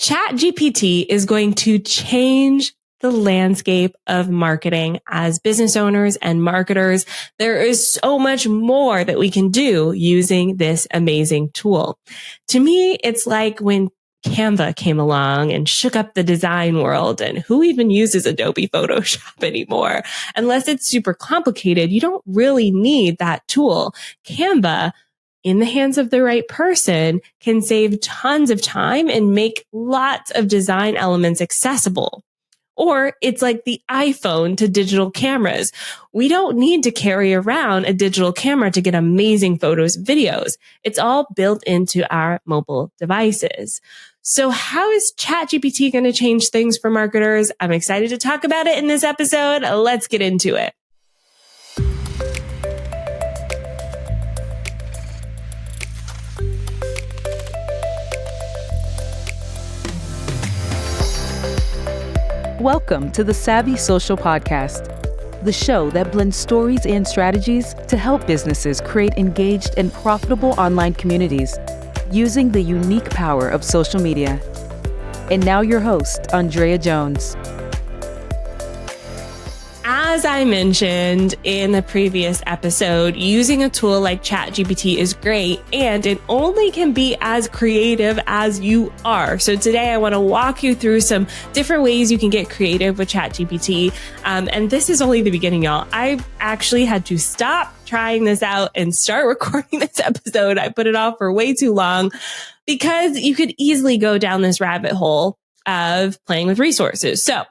ChatGPT is going to change the landscape of marketing as business owners and marketers. There is so much more that we can do using this amazing tool. To me, it's like when Canva came along and shook up the design world, and who even uses Adobe Photoshop anymore? Unless it's super complicated, you don't really need that tool. Canva, in the hands of the right person, can save tons of time and make lots of design elements accessible. Or it's like the iPhone to digital cameras. We don't need to carry around a digital camera to get amazing photos and videos. It's all built into our mobile devices. So how is ChatGPT going to change things for marketers? I'm excited to talk about it in this episode. Let's get into it. Welcome to the Savvy Social Podcast, the show that blends stories and strategies to help businesses create engaged and profitable online communities using the unique power of social media. And now your host, ANDREA Jones. As I mentioned in the previous episode, using a tool like ChatGPT is great, and it only can be as creative as you are. So today I want to walk you through some different ways you can get creative with ChatGPT. And this is only the beginning, y'all. I actually had to stop trying this out and start recording this episode. I put it off for way too long because you could easily go down this rabbit hole of playing with resources. So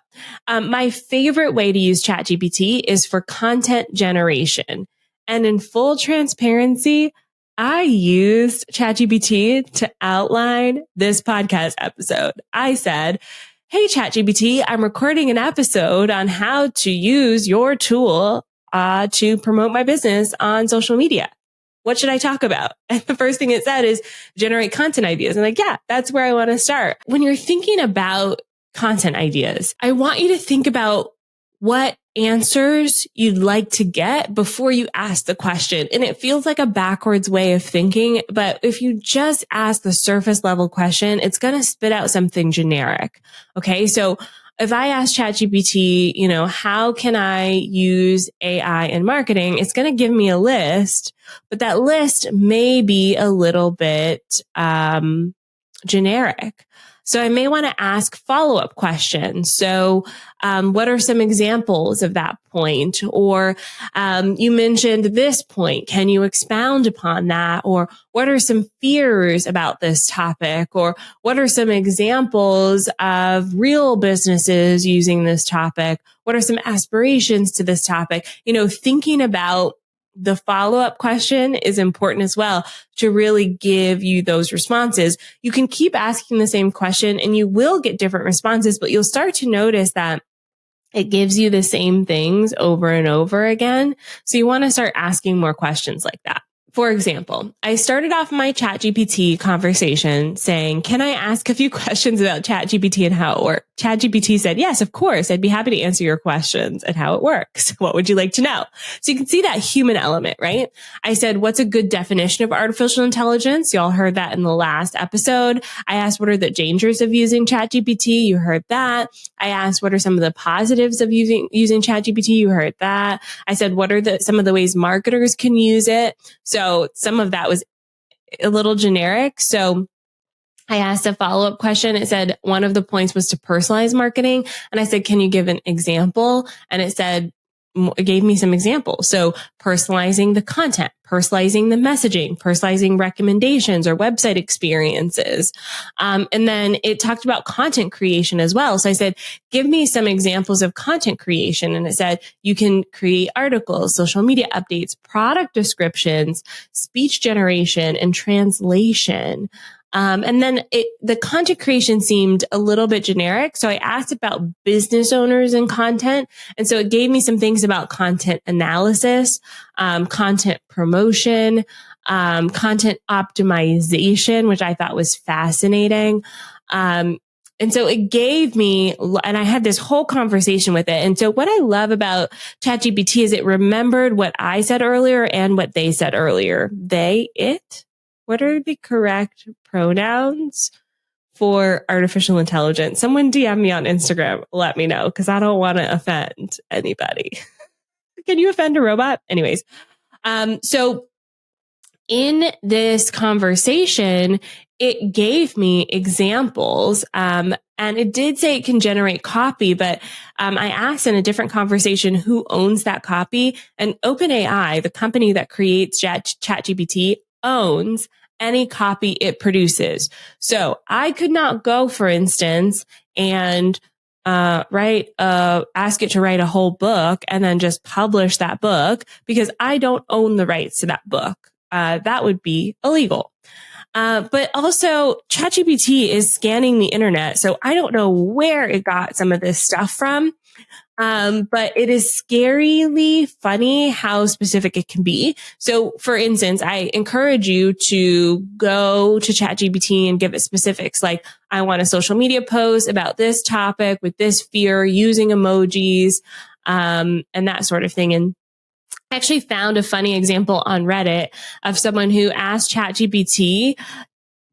my favorite way to use ChatGPT is for content generation. And in full transparency, I used ChatGPT to outline this podcast episode. I said, hey, ChatGPT, I'm recording an episode on how to use your tool to promote my business on social media. What should I talk about? And the first thing it said is generate content ideas. I'm like, yeah, that's where I want to start. When you're thinking about content ideas, I want you to think about what answers you'd like to get before you ask the question. And it feels like a backwards way of thinking, but if you just ask the surface level question, it's going to spit out something generic. Okay. So if I ask ChatGPT, how can I use AI in marketing? It's going to give me a list, but that list may be a little bit generic. So I may want to ask follow-up questions. So what are some examples of that point? Or you mentioned this point. Can you expound upon that? Or what are some fears about this topic? Or what are some examples of real businesses using this topic? What are some aspirations to this topic? Thinking about the follow-up question is important as well to really give you those responses. You can keep asking the same question and you will get different responses, but you'll start to notice that it gives you the same things over and over again. So you want to start asking more questions like that. For example, I started off my ChatGPT conversation saying, can I ask a few questions about ChatGPT and how it works? ChatGPT said, yes, of course. I'd be happy to answer your questions and how it works. What would you like to know? So you can see that human element, right? I said, what's a good definition of artificial intelligence? Y'all heard that in the last episode. I asked, what are the dangers of using ChatGPT? You heard that. I asked, what are some of the positives of using ChatGPT? You heard that. I said, what are some of the ways marketers can use it? So some of that was a little generic. So I asked a follow-up question. It said one of the points was to personalize marketing. And I said, can you give an example? And it gave me some examples. So personalizing the content, personalizing the messaging, personalizing recommendations or website experiences. And then it talked about content creation as well. So I said, give me some examples of content creation. And it said, you can create articles, social media updates, product descriptions, speech generation, and translation. And then the content creation seemed a little bit generic. So I asked about business owners and content. And so it gave me some things about content analysis, content promotion, content optimization, which I thought was fascinating. And so it gave me, and I had this whole conversation with it. And so what I love about ChatGPT is it remembered what I said earlier and what they said earlier. They, it. What are the correct pronouns for artificial intelligence, someone DM me on Instagram. Let me know, because I don't want to offend anybody. Can you offend a robot? Anyways, so in this conversation, it gave me examples, and it did say it can generate copy, but I asked in a different conversation who owns that copy, and OpenAI, the company that creates ChatGPT, owns any copy it produces. So I could not go, for instance, and ask it to write a whole book and then just publish that book, because I don't own the rights to that book. That would be illegal. But also ChatGPT is scanning the internet. So I don't know where it got some of this stuff from. But it is scarily funny how specific it can be. So for instance, I encourage you to go to ChatGPT and give it specifics. Like, I want a social media post about this topic with this fear, using emojis, and that sort of thing. And I actually found a funny example on Reddit of someone who asked ChatGPT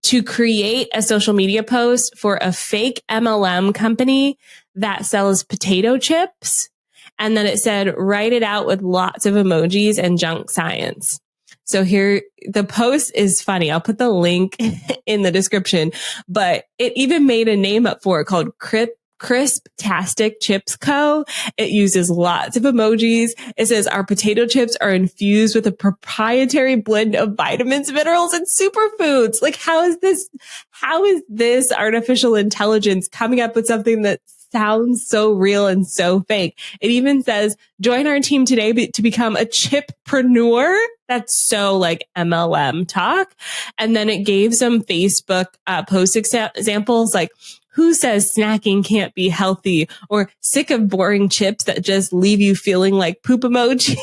to create a social media post for a fake MLM company that sells potato chips. And then it said, write it out with lots of emojis and junk science. So here, the post is funny. I'll put the link in the description, but it even made a name up for it called Crisp-tastic Chips Co. It uses lots of emojis. It says, our potato chips are infused with a proprietary blend of vitamins, minerals, and superfoods. Like, how is this artificial intelligence coming up with something that sounds so real and so fake? It even says, join our team today to become a chippreneur. That's so like MLM talk. And then it gave some Facebook post examples, like, who says snacking can't be healthy, or sick of boring chips that just leave you feeling like poop emoji.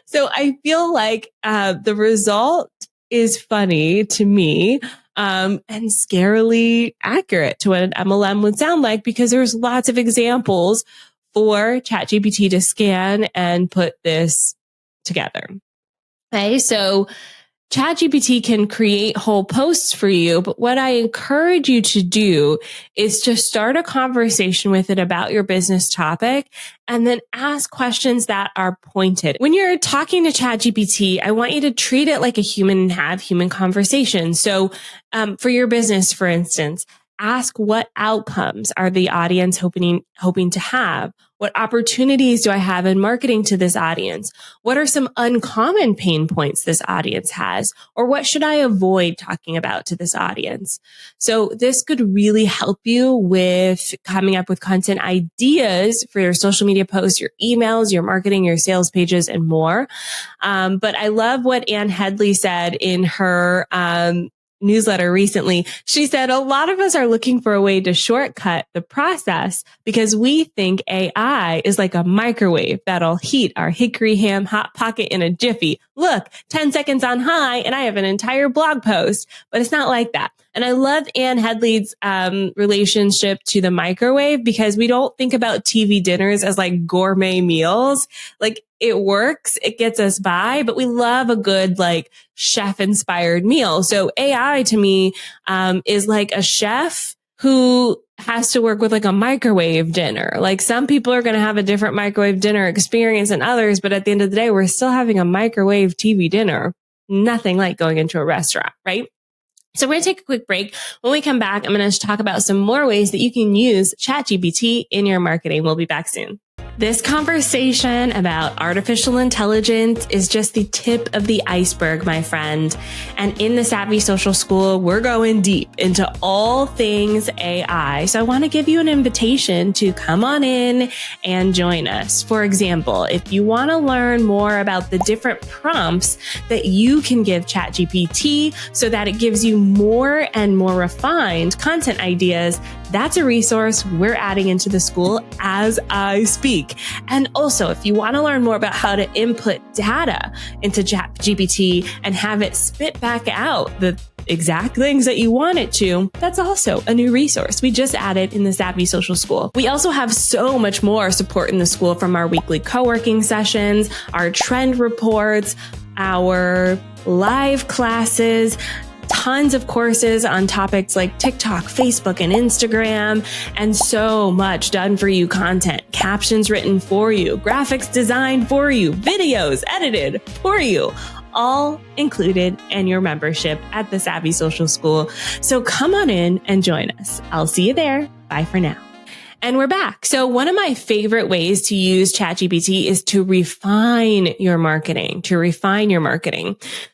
So I feel like the result is funny to me, and scarily accurate to what an MLM would sound like, because there's lots of examples for ChatGPT to scan and put this together. Okay, so ChatGPT can create whole posts for you, but what I encourage you to do is to start a conversation with it about your business topic, and then ask questions that are pointed. When you're talking to ChatGPT, I want you to treat it like a human and have human conversations. So, for your business, for instance, ask, what outcomes are the audience hoping to have? What opportunities do I have in marketing to this audience? What are some uncommon pain points this audience has? Or what should I avoid talking about to this audience? So this could really help you with coming up with content ideas for your social media posts, your emails, your marketing, your sales pages, and more. But I love what Ann Headley said in her newsletter recently. She said, a lot of us are looking for a way to shortcut the process because we think AI is like a microwave that'll heat our hickory ham hot pocket in a jiffy. Look, 10 seconds on high and I have an entire blog post, but it's not like that. And I love Ann Headley's relationship to the microwave, because we don't think about TV dinners as like gourmet meals. Like, it works, it gets us by, but we love a good like chef inspired meal. So AI to me is like a chef who has to work with like a microwave dinner. Like, some people are going to have a different microwave dinner experience than others, but at the end of the day, we're still having a microwave TV dinner. Nothing like going into a restaurant, right? So we're going to take a quick break. When we come back, I'm going to talk about some more ways that you can use ChatGPT in your marketing. We'll be back soon. This conversation about artificial intelligence is just the tip of the iceberg, my friend. And in the Savvy Social School, we're going deep into all things AI. So I want to give you an invitation to come on in and join us. For example, if you want to learn more about the different prompts that you can give ChatGPT so that it gives you more and more refined content ideas, that's a resource we're adding into the school as I speak. And also, if you want to learn more about how to input data into ChatGPT and have it spit back out the exact things that you want it to, that's also a new resource we just added in the Savvy Social School. We also have so much more support in the school, from our weekly co-working sessions, our trend reports, our live classes. tons of courses on topics like TikTok, Facebook, and Instagram, and so much done for you content, captions written for you, graphics designed for you, videos edited for you, all included in your membership at the Savvy Social School. So come on in and join us. I'll see you there. Bye for now. And we're back. So one of my favorite ways to use ChatGPT is to refine your marketing,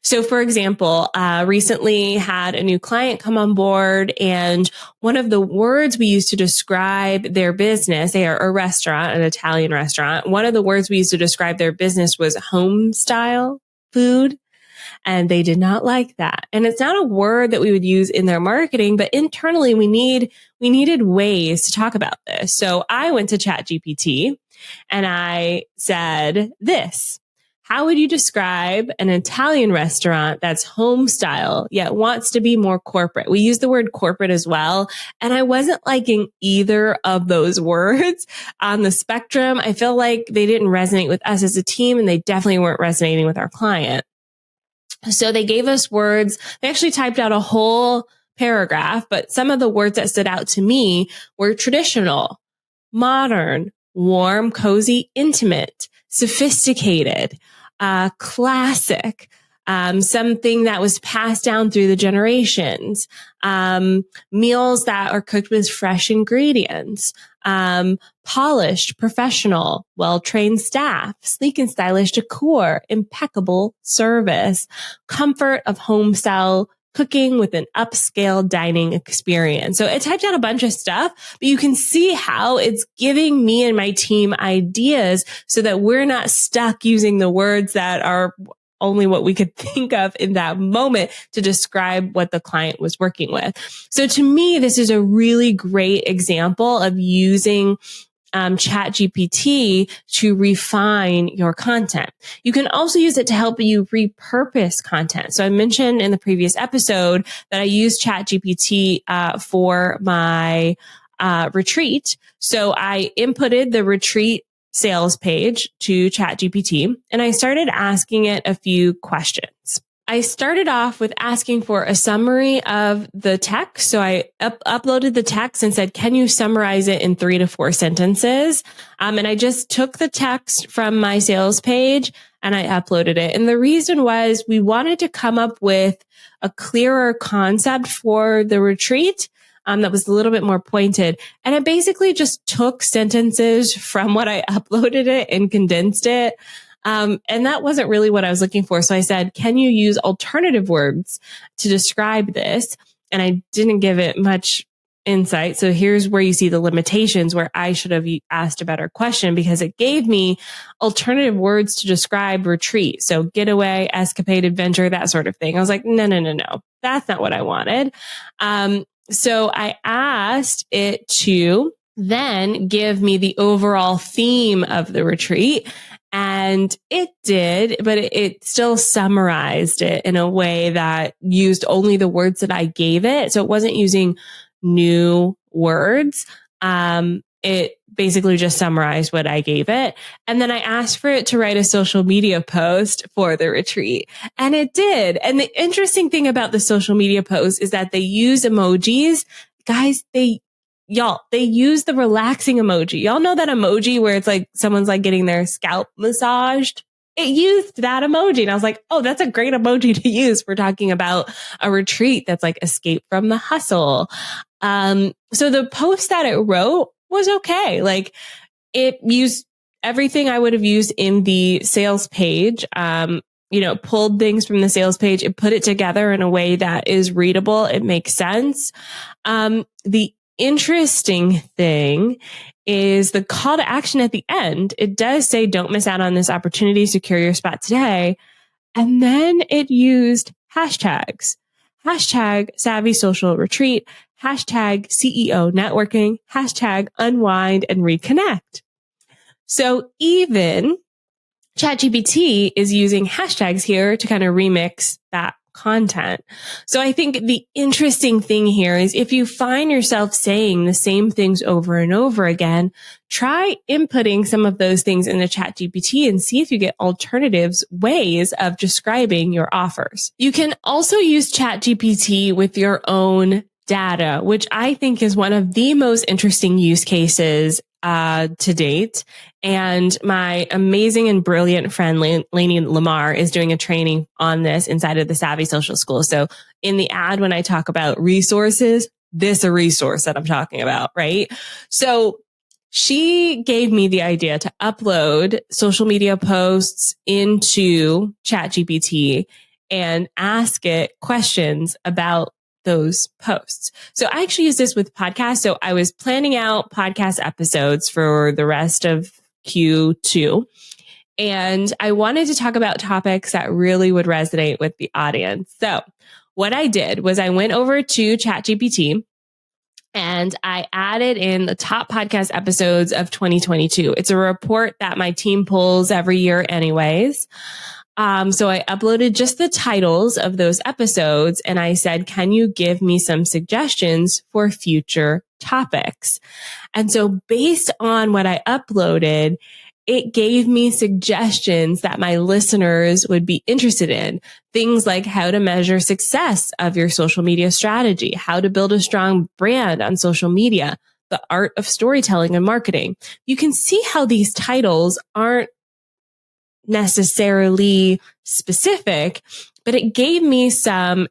So for example, recently had a new client come on board, and one of the words we used to describe their business, they are a restaurant, an Italian restaurant. One of the words we used to describe their business was home style food. And they did not like that. And it's not a word that we would use in their marketing, but internally we needed ways to talk about this. So I went to ChatGPT and I said this: how would you describe an Italian restaurant that's home style yet wants to be more corporate? We use the word corporate as well. And I wasn't liking either of those words on the spectrum. I feel like they didn't resonate with us as a team, and they definitely weren't resonating with our client. So they gave us words. They actually typed out a whole paragraph, but some of the words that stood out to me were traditional, modern, warm, cozy, intimate, sophisticated, classic, something that was passed down through the generations, meals that are cooked with fresh ingredients, polished, professional, well-trained staff, sleek and stylish decor, impeccable service, comfort of home style cooking with an upscale dining experience. So it typed out a bunch of stuff, but you can see how it's giving me and my team ideas so that we're not stuck using the words that are only what we could think of in that moment to describe what the client was working with. So to me, this is a really great example of using ChatGPT to refine your content. You can also use it to help you repurpose content. So I mentioned in the previous episode that I use ChatGPT for my retreat. So I inputted the retreat sales page to ChatGPT, and I started asking it a few questions. I started off with asking for a summary of the text. So I uploaded the text and said, can you summarize it in 3 to 4 sentences? And I just took the text from my sales page and I uploaded it. And the reason was we wanted to come up with a clearer concept for the retreat that was a little bit more pointed. And I basically just took sentences from what I uploaded it and condensed it. And that wasn't really what I was looking for. So I said, can you use alternative words to describe this? And I didn't give it much insight. So here's where you see the limitations, where I should have asked a better question, because it gave me alternative words to describe retreat. So getaway, escapade, adventure, that sort of thing. I was like, no. That's not what I wanted. So I asked it to then give me the overall theme of the retreat. And it did, but it still summarized it in a way that used only the words that I gave it. So it wasn't using new words. It basically just summarized what I gave it. And then I asked for it to write a social media post for the retreat. And it did. And the interesting thing about the social media post is that they use emojis. Guys, they use the relaxing emoji. Y'all know that emoji where it's like someone's like getting their scalp massaged? It used that emoji. And I was like, oh, that's a great emoji to use. We're talking about a retreat that's like escape from the hustle. So the post that it wrote was okay. Like, it used everything I would have used in the sales page. Pulled things from the sales page. It put it together in a way that is readable. It makes sense. The interesting thing is the call to action at the end. It does say, don't miss out on this opportunity, secure your spot today. And then it used hashtags, hashtag Savvy Social Retreat, hashtag CEO Networking, hashtag Unwind and Reconnect. So even ChatGPT is using hashtags here to kind of remix that content. So I think the interesting thing here is if you find yourself saying the same things over and over again, try inputting some of those things into ChatGPT and see if you get alternatives ways of describing your offers. You can also use ChatGPT with your own data, which I think is one of the most interesting use cases to date. And my amazing and brilliant friend, Lainey Lamar, is doing a training on this inside of the Savvy Social School. So in the ad, when I talk about resources, this is a resource that I'm talking about, right? So she gave me the idea to upload social media posts into ChatGPT and ask it questions about those posts. So I actually use this with podcasts. So I was planning out podcast episodes for the rest of Q2. And I wanted to talk about topics that really would resonate with the audience. So what I did was I went over to ChatGPT and I added in the top podcast episodes of 2022. It's a report that my team pulls every year anyways. So I uploaded just the titles of those episodes and I said, can you give me some suggestions for future topics? And so based on what I uploaded, it gave me suggestions that my listeners would be interested in. Things like how to measure success of your social media strategy, how to build a strong brand on social media, the art of storytelling and marketing. You can see how these titles aren't necessarily specific, but it gave me some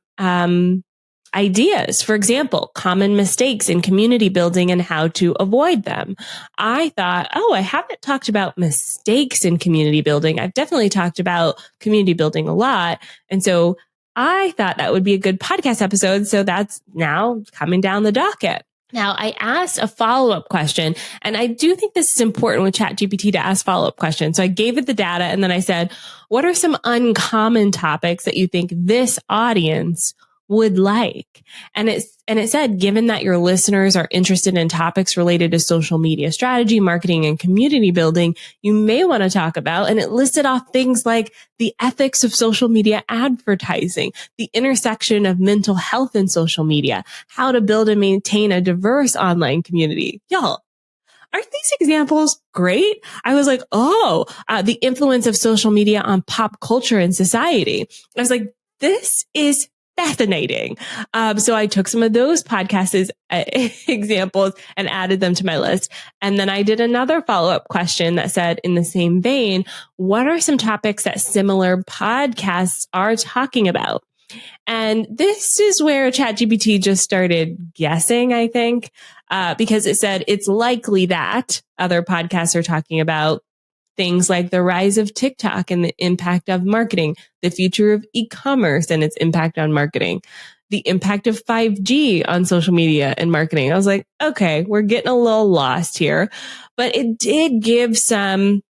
ideas. For example, common mistakes in community building and how to avoid them. I thought, I haven't talked about mistakes in community building. I've definitely talked about community building a lot. And so I thought that would be a good podcast episode. So that's now coming down the docket. Now, I asked a follow-up question, and I do think this is important with ChatGPT to ask follow-up questions. So I gave it the data, and then I said, what are some uncommon topics that you think this audience would like? And it said, given that your listeners are interested in topics related to social media strategy, marketing, and community building, you may want to talk about, and it listed off things like the ethics of social media advertising, the intersection of mental health and social media, how to build and maintain a diverse online community. Y'all, aren't these examples great? I was like, the influence of social media on pop culture and society. I was like, this is fascinating. So I took some of those podcasts examples and added them to my list. And then I did another follow-up question that said, in the same vein, what are some topics that similar podcasts are talking about? And this is where ChatGPT just started guessing, I think, because it said it's likely that other podcasts are talking about things like the rise of TikTok and the impact of marketing, the future of e-commerce and its impact on marketing, the impact of 5G on social media and marketing. I was like, okay, we're getting a little lost here, but it did give some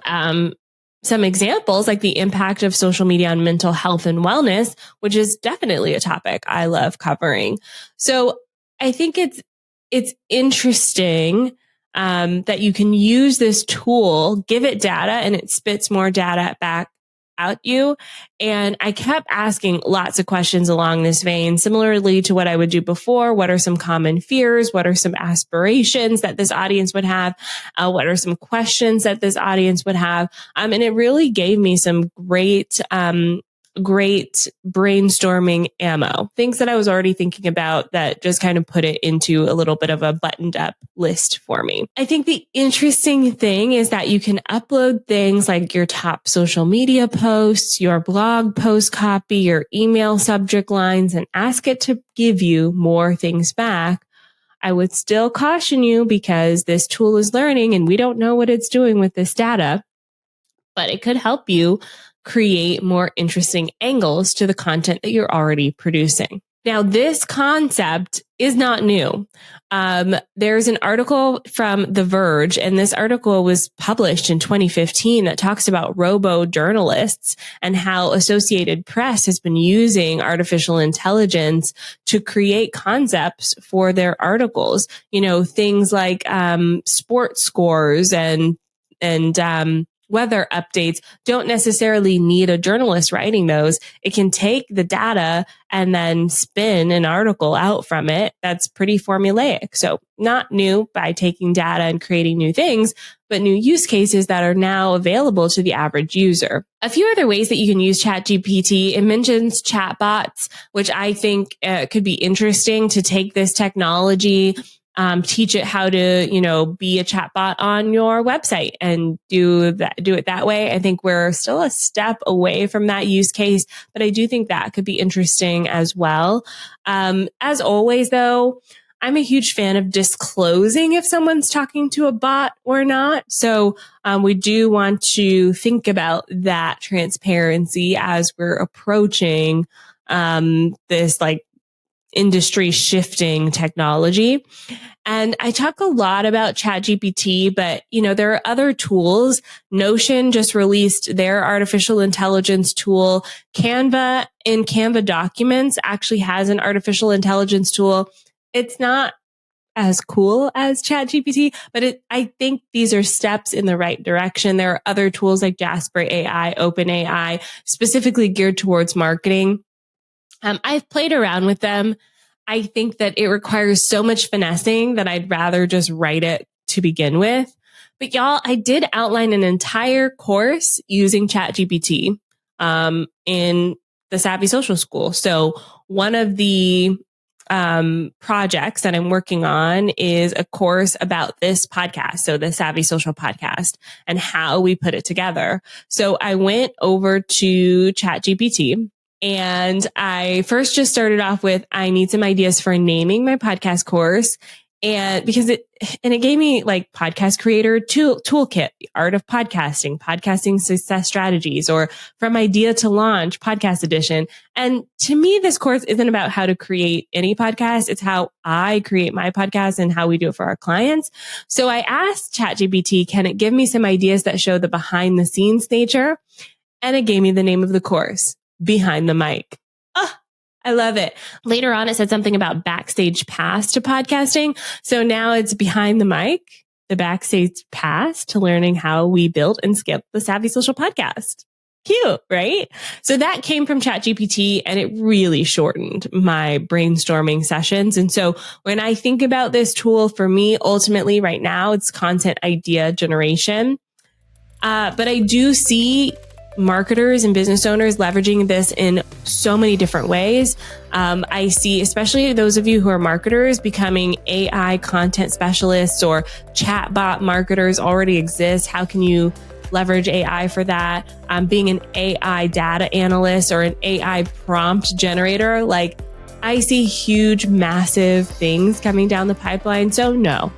examples like the impact of social media on mental health and wellness, which is definitely a topic I love covering. So I think it's interesting that you can use this tool, give it data, and it spits more data back out you. And I kept asking lots of questions along this vein, similarly to what I would do before. What are some common fears? What are some aspirations that this audience would have? What are some questions that this audience would have? And it really gave me some great brainstorming ammo, things that I was already thinking about that just kind of put it into a little bit of a buttoned up list for me. I think the interesting thing is that you can upload things like your top social media posts, your blog post copy, your email subject lines, and ask it to give you more things back. I would still caution you because this tool is learning and we don't know what it's doing with this data, but it could help you create more interesting angles to the content that you're already producing. Now, this concept is not new. There's an article from The Verge, and this article was published in 2015 that talks about robo-journalists and how Associated Press has been using artificial intelligence to create concepts for their articles. You know, things like sports scores and weather updates don't necessarily need a journalist writing those. It can take the data and then spin an article out from it that's pretty formulaic. So not new by taking data and creating new things, but new use cases that are now available to the average user. A few other ways that you can use ChatGPT, it mentions chatbots, which I think could be interesting to take this technology, teach it how to, be a chatbot on your website and do it that way. I think we're still a step away from that use case, but I do think that could be interesting as well. As always, though, I'm a huge fan of disclosing if someone's talking to a bot or not. So we do want to think about that transparency as we're approaching this industry shifting technology. And I talk a lot about ChatGPT, but there are other tools. Notion just released their artificial intelligence tool. Canva in Canva Documents actually has an artificial intelligence tool. It's not as cool as ChatGPT, but I think these are steps in the right direction. There are other tools like Jasper AI, OpenAI, specifically geared towards marketing. I've played around with them. I think that it requires so much finessing that I'd rather just write it to begin with. But y'all, I did outline an entire course using ChatGPT in the Savvy Social School. So one of the projects that I'm working on is a course about this podcast. So the Savvy Social podcast and how we put it together. So I went over to ChatGPT. And I first just started off with, I need some ideas for naming my podcast course. And because it gave me podcast creator toolkit, the art of podcasting success strategies, or from idea to launch podcast edition. And to me, this course isn't about how to create any podcast. It's how I create my podcast and how we do it for our clients. So I asked ChatGPT, can it give me some ideas that show the behind the scenes nature? And it gave me the name of the course, Behind the Mic. Oh, I love it. Later on, it said something about backstage pass to podcasting. So now it's Behind the Mic, the backstage pass to learning how we built and scaled the Savvy Social podcast. Cute, right? So that came from ChatGPT, and it really shortened my brainstorming sessions. And so when I think about this tool, for me, ultimately right now, it's content idea generation. But I do see marketers and business owners leveraging this in so many different ways. I see, especially those of you who are marketers, becoming AI content specialists, or chatbot marketers already exist. How can you leverage AI for that? Being an AI data analyst or an AI prompt generator. I see huge, massive things coming down the pipeline. So no,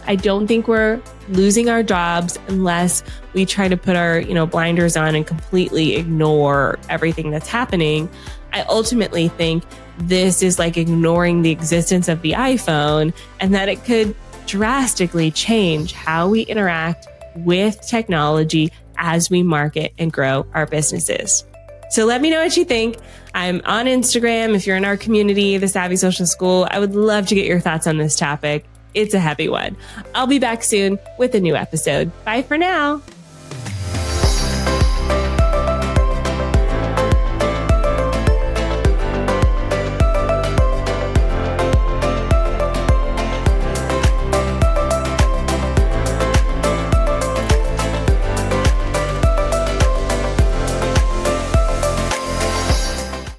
I don't think we're losing our jobs unless we try to put our, blinders on and completely ignore everything that's happening. I ultimately think this is like ignoring the existence of the iPhone, and that it could drastically change how we interact with technology as we market and grow our businesses. So let me know what you think. I'm on Instagram. If you're in our community, the Savvy Social School, I would love to get your thoughts on this topic. It's a heavy one. I'll be back soon with a new episode. Bye for now.